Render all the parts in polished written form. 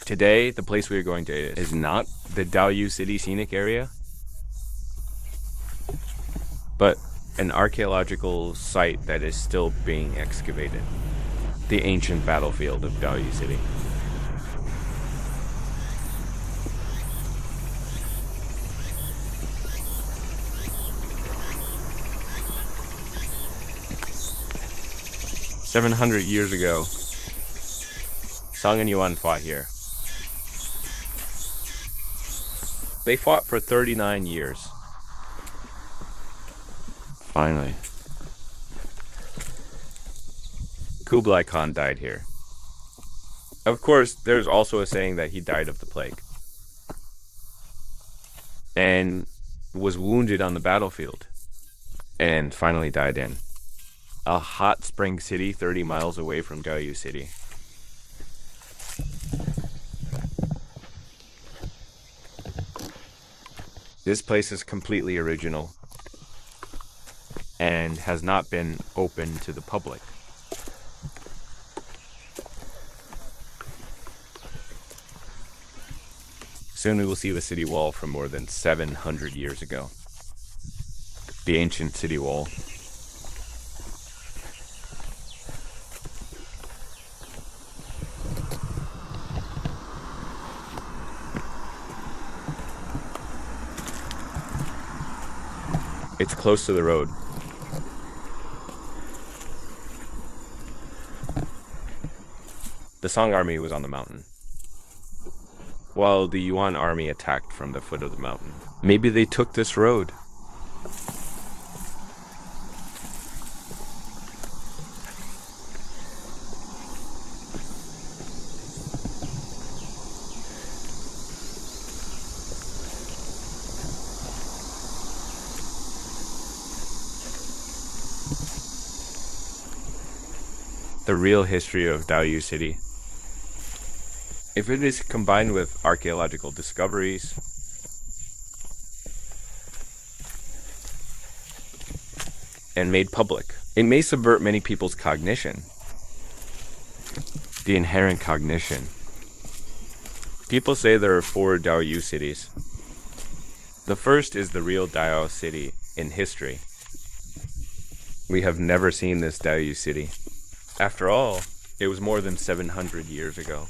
Today, the place we are going to is not the Diaoyu City scenic area, but an archaeological site that is still being excavated. The ancient battlefield of Diaoyu City. "700 years ago, Song and Yuan fought here. They fought for 39 years. Finally, Kublai Khan died here. Of course, there's also a saying that he died of the plague and was wounded on the battlefield and finally died in a hot spring city 30 miles away from Diaoyu City. This place is completely original and has not been open to the public. Soon we will see the city wall from more than 700 years ago. The ancient city wall. It's close to the road. The Song army was on the mountain, while the Yuan army attacked from the foot of the mountain. Maybe they took this road. The real history of Diaoyu City. If it is combined with archaeological discoveries, and made public, it may subvert many people's cognition. The inherent cognition. People say there are 4 Diaoyu cities. The first is the real Diaoyu City in history. We have never seen this Diaoyu City. After all, it was more than 700 years ago.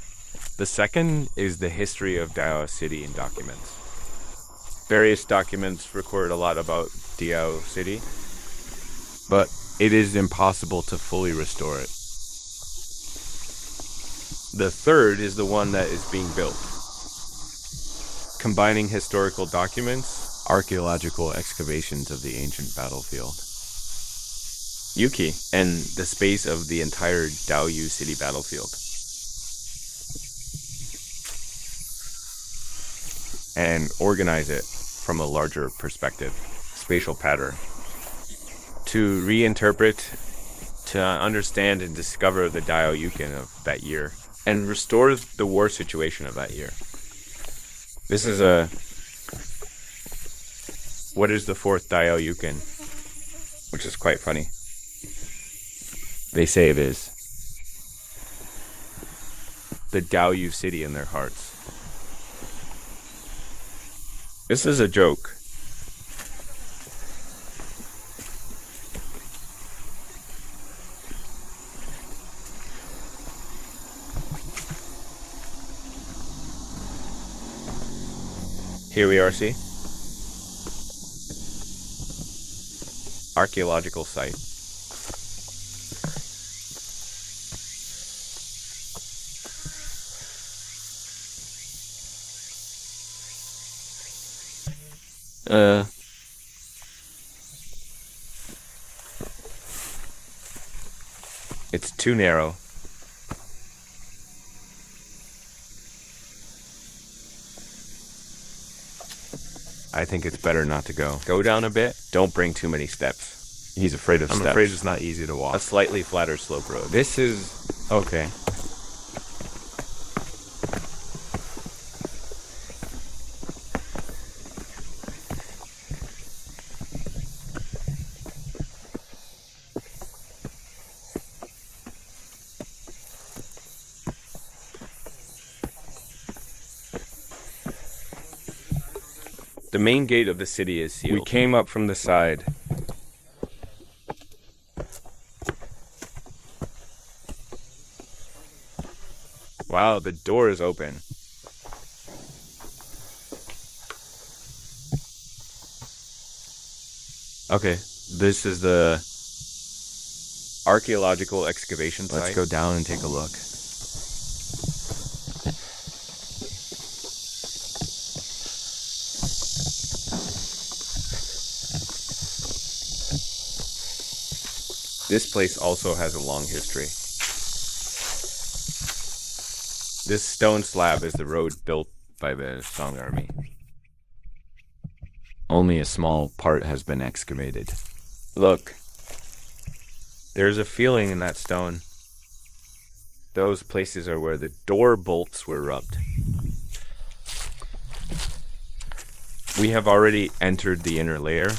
The second is the history of Diaoyu City in documents. Various documents record a lot about Diaoyu City, but it is impossible to fully restore it. The third is the one that is being built, combining historical documents, archaeological excavations of the ancient battlefield, Yuki, and the space of the entire Diaoyu City battlefield, and organize it from a larger perspective, spatial pattern, to reinterpret, to understand and discover the Diaoyukan of that year, and restore the war situation of that year. This is what is the 4th Diaoyukan, which is quite funny. They say it is the Diaoyu City in their hearts. This is a joke. Here we are, see? Archaeological site. It's too narrow. I think it's better not to go. Go down a bit. Don't bring too many steps. He's afraid of steps. I'm afraid it's not easy to walk. A slightly flatter slope road. This is okay. The main gate of the city is sealed. We came up from the side. Wow, the door is open. Okay, this is the archaeological excavation site. Let's go down and take a look. This place also has a long history. This stone slab is the road built by the Song army. Only a small part has been excavated. Look, there's a feeling in that stone. Those places are where the door bolts were rubbed. We have already entered the inner layer.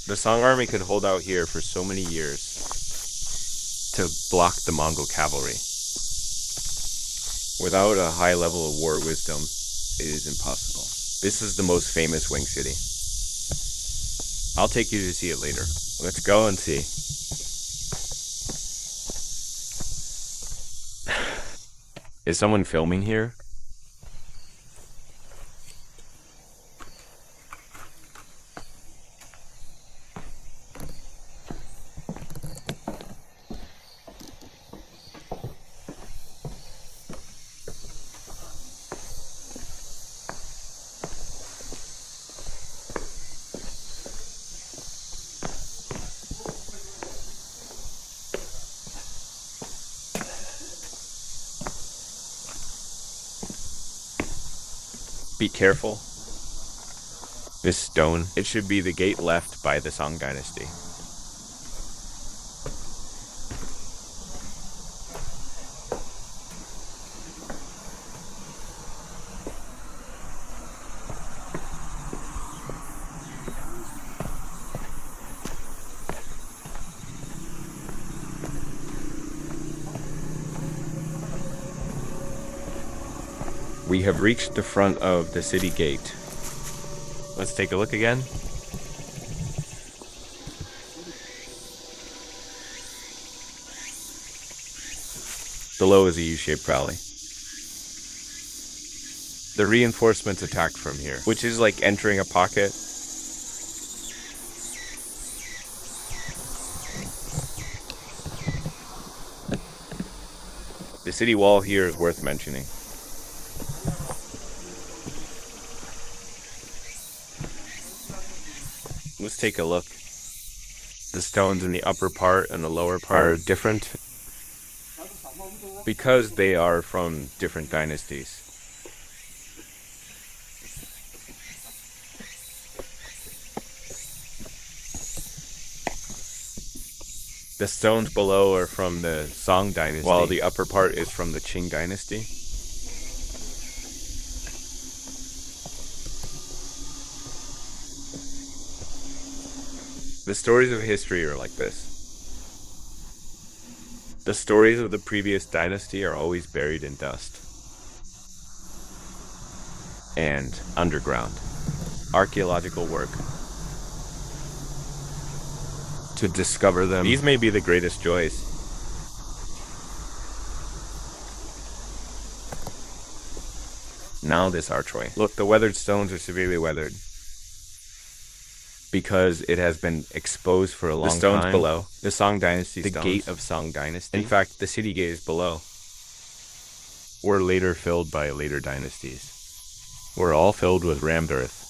The Song army could hold out here for so many years to block the Mongol cavalry. Without a high level of war wisdom, it is impossible. This is the most famous wing city. I'll take you to see it later. Let's go and see. Is someone filming here? Be careful. This stone, it should be the gate left by the Song dynasty. We have reached the front of the city gate. Let's take a look again. Below is a U-shaped valley. The reinforcements attacked from here, which is like entering a pocket. The city wall here is worth mentioning. Let's take a look. The stones in the upper part and the lower part are different because they are from different dynasties. The stones below are from the Song dynasty, while the upper part is from the Qing dynasty. The stories of history are like this. The stories of the previous dynasty are always buried in dust and underground. Archaeological work to discover them. These may be the greatest joys. Now this archway. Look, the weathered stones are severely weathered because it has been exposed for a long time. The stones below, the Song dynasty stones. The gate of Song dynasty. In fact, the city gate is below. Were later filled by later dynasties. Were all filled with rammed earth.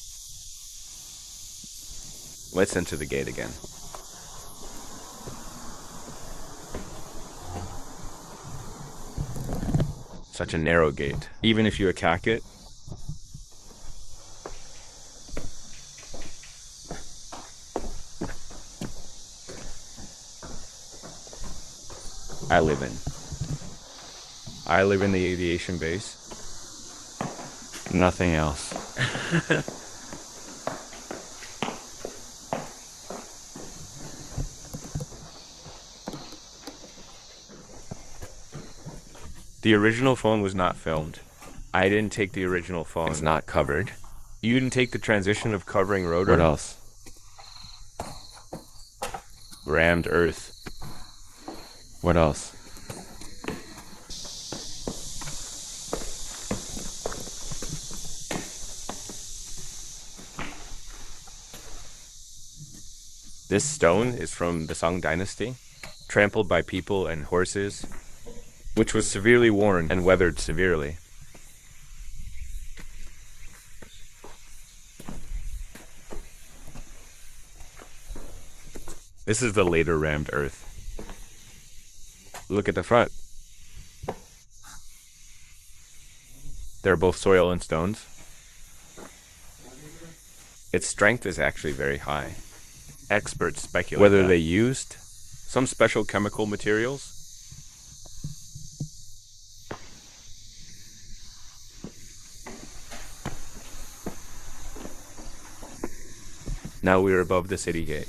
Let's enter the gate again. Such a narrow gate. Even if you attack it, I live in the aviation base. Nothing else. The original phone was not filmed. I didn't take the original phone. It's not covered. You didn't take the transition of covering rotor? What else? Rammed earth. What else? This stone is from the Song Dynasty, trampled by people and horses, which was severely worn and weathered severely. This is the later rammed earth. Look at the front. They're both soil and stones. Its strength is actually very high. Experts speculate whether they used some special chemical materials. Now we are above the city gate.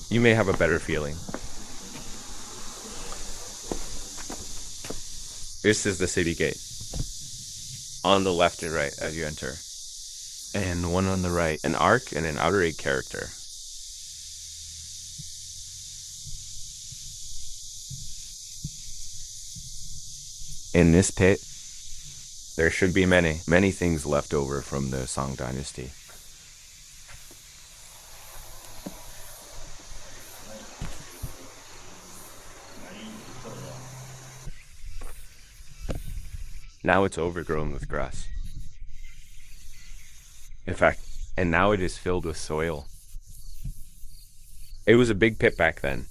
You may have a better feeling. This is the city gate. On the left and right as you enter. And one on the right, an arc and an outer egg character. In this pit, there should be many things left over from the Song Dynasty. Now it's overgrown with grass. In fact, and now it is filled with soil. It was a big pit back then,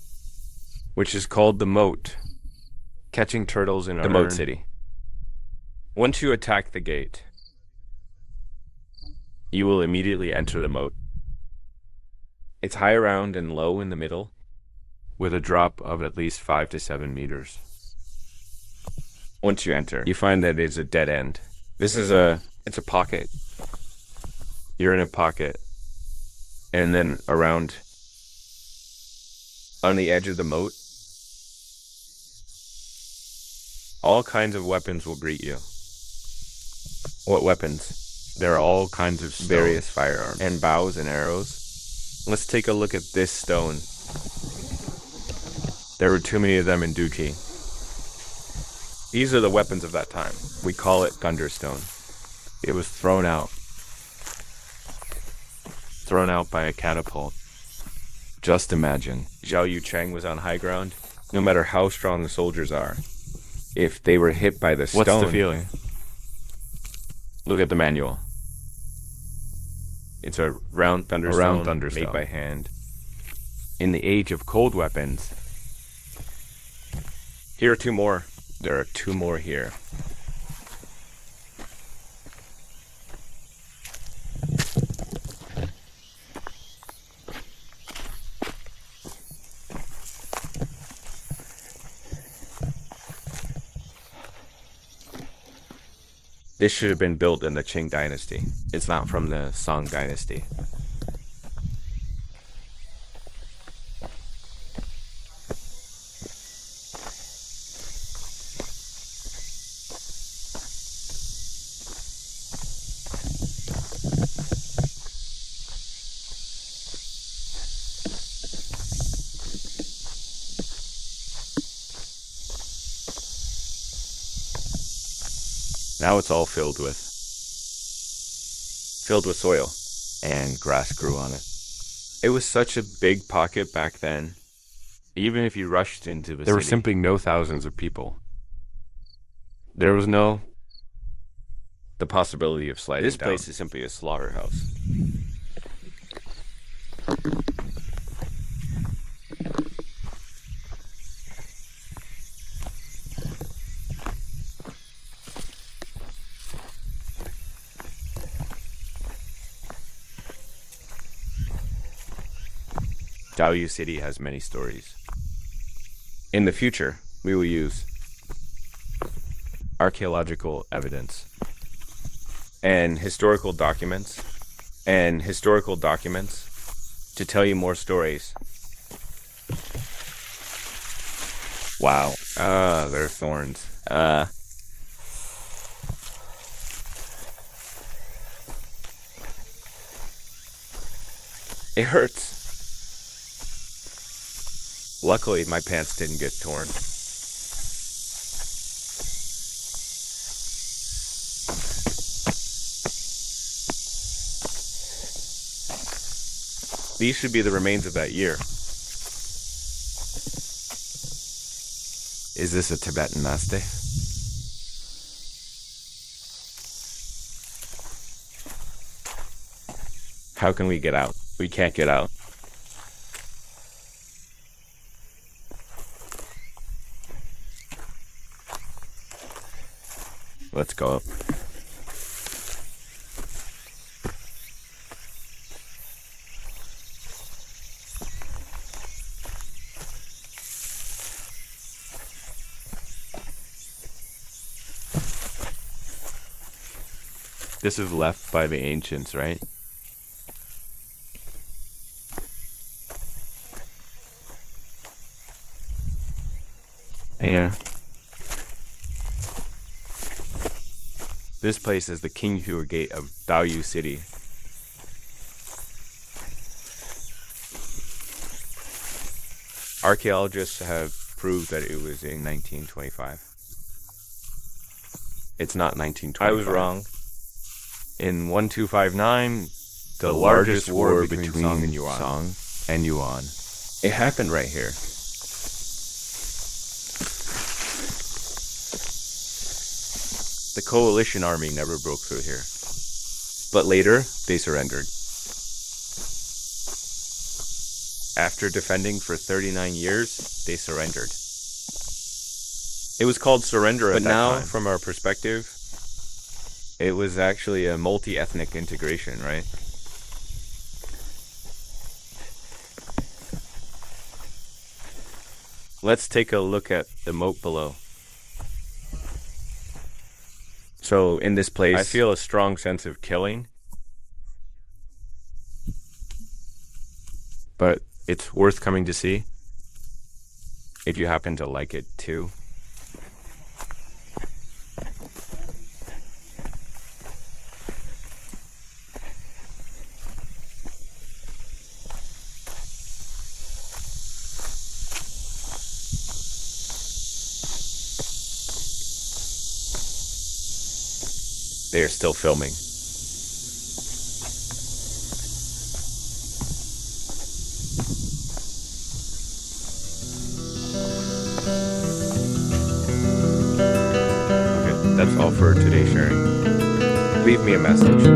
which is called the moat, catching turtles in the moat city. Once you attack the gate, you will immediately enter the moat. It's high around and low in the middle, with a drop of at least 5 to 7 meters. Once you enter, you find that it's a dead end. It's a pocket. You're in a pocket. And then around, on the edge of the moat, all kinds of weapons will greet you. What weapons? There are all kinds of various firearms and bows and arrows. Let's take a look at this stone. There were too many of them in Duki. These are the weapons of that time. We call it Gunderstone. It was thrown out by a catapult. Just imagine, Zhao Yucheng was on high ground. No matter how strong the soldiers are, if they were hit by the stone... What's the feeling? Look at the manual. It's a round thunderstone made by hand. In the age of cold weapons, here are 2 more. There are 2 more here. This should have been built in the Qing dynasty. It's not from the Song dynasty. Now it's all filled with soil, and grass grew on it. It was such a big pocket back then. Even if you rushed into the city, there were simply no thousands of people. There was the possibility of sliding down. This place is simply a slaughterhouse. Diaoyu City has many stories. In the future, we will use archaeological evidence and historical documents and historical documents to tell you more stories. Wow. There are thorns. It hurts. Luckily, my pants didn't get torn. These should be the remains of that year. Is this a Tibetan maste? How can we get out? We can't get out. Let's go up. This is left by the ancients, right? Yeah. This place is the Qinghua Gate of Diaoyu City. Archaeologists have proved that it was in 1925. It's not 1925. I was wrong. In 1259, the largest war between Song and Yuan. It happened right here. The coalition army never broke through here. But later, they surrendered. After defending for 39 years, they surrendered. It was called surrender at that time. But now, from our perspective, it was actually a multi-ethnic integration, right? Let's take a look at the moat below. So in this place, I feel a strong sense of killing. But it's worth coming to see if you happen to like it too. They are still filming. Okay, that's all for today's sharing. Leave me a message.